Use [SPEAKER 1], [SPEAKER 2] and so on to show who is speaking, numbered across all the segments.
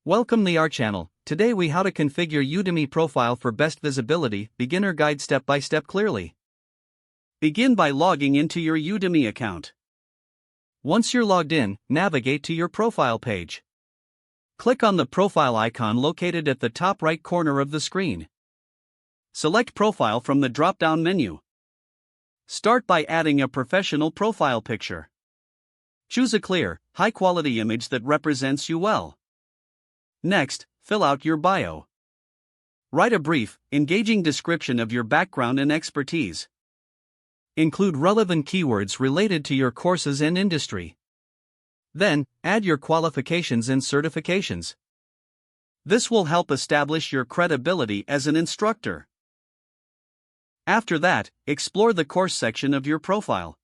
[SPEAKER 1] Welcome to our channel. Today we how to configure Udemy profile for best visibility, beginner guide step by step clearly. Begin by logging into your Udemy account. Once you're logged in, navigate to your profile page. Click on the profile icon located at the top right corner of the screen. Select profile from the drop-down menu. Start by adding a professional profile picture. Choose a clear, high-quality image that represents you well. Next, fill out your bio. Write a brief, engaging description of your background and expertise. Include relevant keywords related to your courses and industry. Then, add your qualifications and certifications. This will help establish your credibility as an instructor. After that, explore the course section of your profile.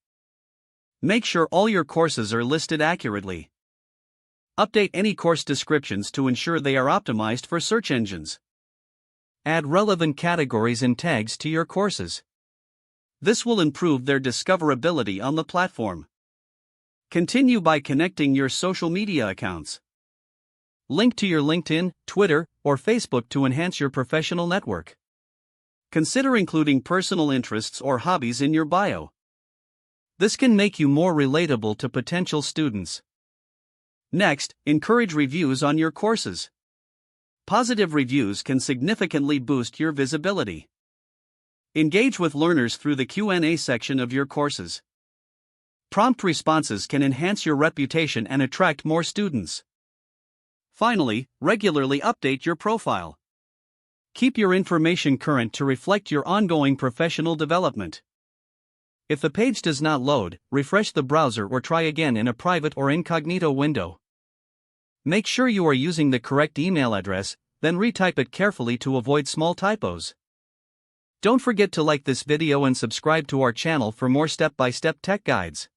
[SPEAKER 1] Make sure all your courses are listed accurately. Update any course descriptions to ensure they are optimized for search engines. Add relevant categories and tags to your courses. This will improve their discoverability on the platform. Continue by connecting your social media accounts. Link to your LinkedIn, Twitter, or Facebook to enhance your professional network. Consider including personal interests or hobbies in your bio. This can make you more relatable to potential students. Next, encourage reviews on your courses. Positive reviews can significantly boost your visibility. Engage with learners through the Q&A section of your courses. Prompt responses can enhance your reputation and attract more students. Finally, regularly update your profile. Keep your information current to reflect your ongoing professional development. If the page does not load, refresh the browser or try again in a private or incognito window. Make sure you are using the correct email address, then retype it carefully to avoid small typos. Don't forget to like this video and subscribe to our channel for more step-by-step tech guides.